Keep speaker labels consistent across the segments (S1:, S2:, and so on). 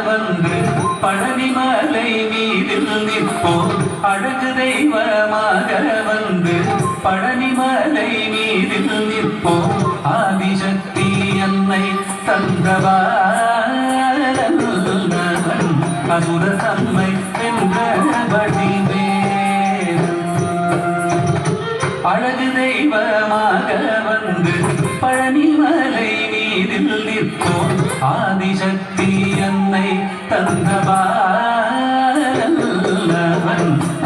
S1: வந்து பழனிமலை மீதில் நிற்போம் அழகு தெய்வமாக வந்து பழனிமலை மீதில் நிற்போம் ஆதிசக்தி என்னை தந்தவாரன் அசுர தம்மை வென்றபடி அழகு தெய்வமாக வந்து பழனிமலை மீதில் நிற்போம் ஆதிசக்தி என்னை தந்தவாரன்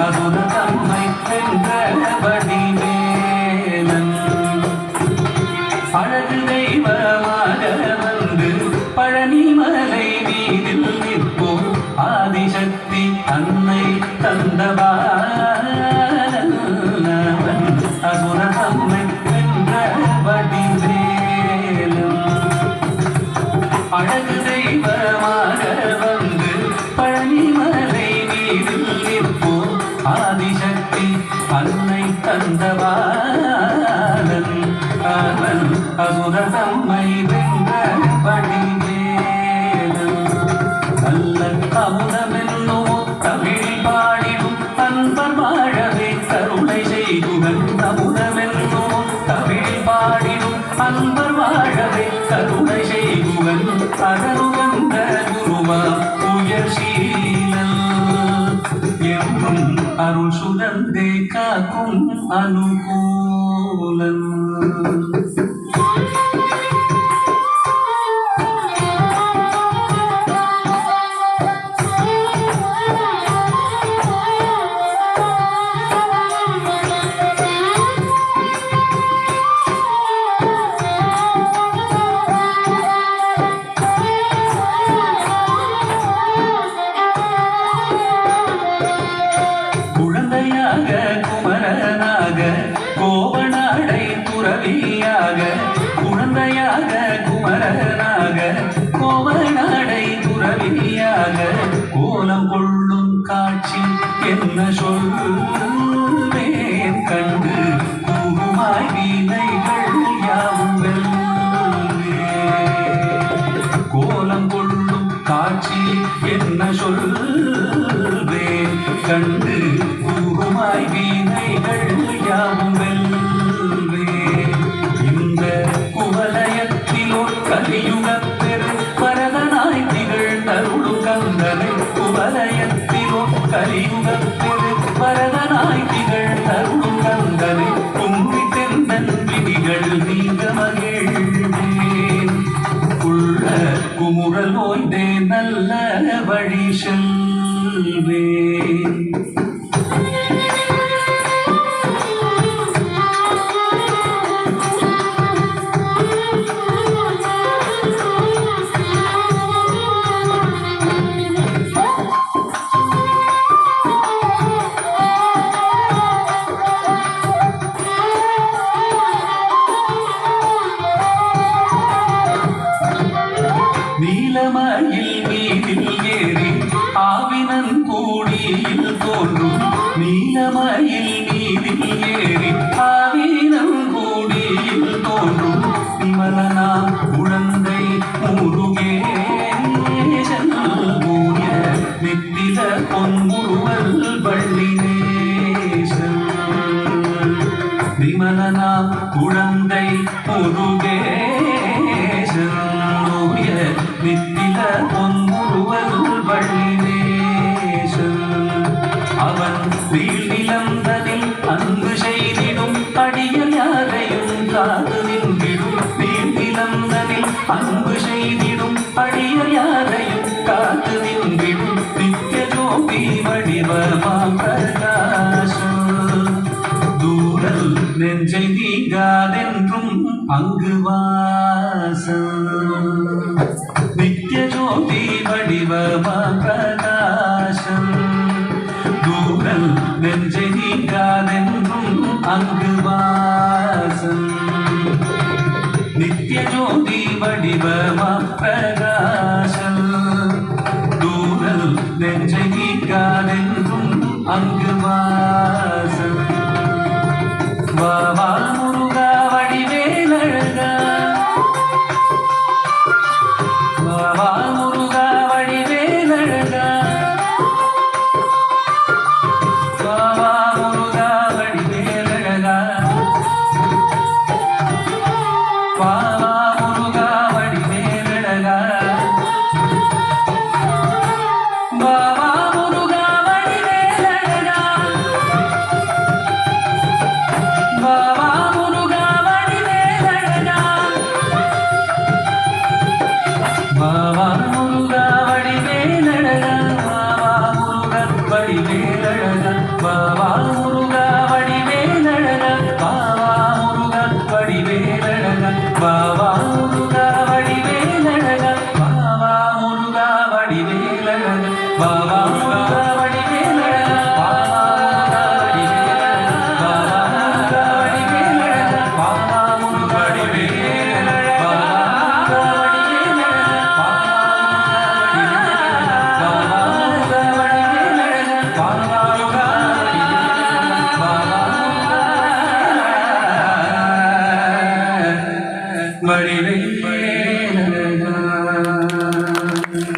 S1: அசுர தம்மை வென்றபடி வேலன் அழகு தெய்வமாக வந்து பழனிமலை மீதில் நிற்போம் ஆதிசக்தி அன்னை தந்தவாரன் அசுர தம்மை வென்றபடி வேலன் அழகு தெய்வமாக வந்து பழனிமலை மீதில் நிற்போம் ஆதிசக்தி அன்னை தந்தவாரன் அவன் அசுர தம்மை வென்றபடி வேலன் நல்ல அமுதமென்னோ தமிழ் பாடிடும் அன்பர் வாழவே கருணை செய்குவன் அமுதமென்னோ தமிழ் பாடிடும் அன்பர் வாழவே கருணை செய்குவன் அருவந்த குருவா உயர் சீலன் என்றும் அருள் சுரந்தே காக்கும் அனுகூலன் குமரனாக கோவனாடை துறவியாக குழந்தையாக குமரனாக கோவனாடை துறவியாக கோலம் கொள்ளும் காட்சி என்ன சொல்வேன் கண்டு கூறுமாய் வீணைகள் யாவும் கோலம் கொள்ளும் காட்சி என்ன சொல்வேன் கண்டு கூறுமாய் வீணைகள் யாவும் இந்த குவலயத்திலோ கலியுகப்பெரு வரதனாய் திகழ் தருளும் கந்தனை குவலயத்திலோ கலியுகப்பெரு வரதனாய் திகழ் தருளும் கந்தனை கும்பி தெந்தன் விதிகள் நீங்க மகிழ்ந்தேன் உள்ள குமுறல் ஓய்ந்தே நல்ல வழி செல்வேன் நீலமயில் மீதில் ஏறி ஆவினன் கூடியில் தோன்றும் நீலமயில் மீதில் ஏறி ஆவினன் கூடியில் தோன்றும் விமலனாம் குழந்தை முருகேசன் மூய நித்தில பொன்முருவல் வள்ளினேசன் விமலனாம் குழந்தை முருகேசன் நித்தில பொன்முருவல் வள்ளினேசன் அவன் வீழ் நிலந்ததில் அன்பு செய்திடும் அடியல் யாரையும் காது நின்றிடும் வீழ் நிலந்ததில் அன்பு செய்திடும் அடியல் யாரையும் காத்து நின்றிடும் நித்திய ஜோதி வடிவமாம் பிரகாசம் தூரல் நெஞ்சை நீங்காதென்றும் அங்கு வாசம் நித்திய ஜோதி வடிவமாம் பிரகாசம் தூரல் நெஞ்சை நீங்காதென்றும் அங்கு வாசம் நித்திய ஜோதி வடிவமாம் பிரகாசம் தூரல் நெஞ்சை நீங்காதென்றும் அங்கு வாசம் வா முருகா வடிவேலழகா வா முருகா வடிவே வடிவை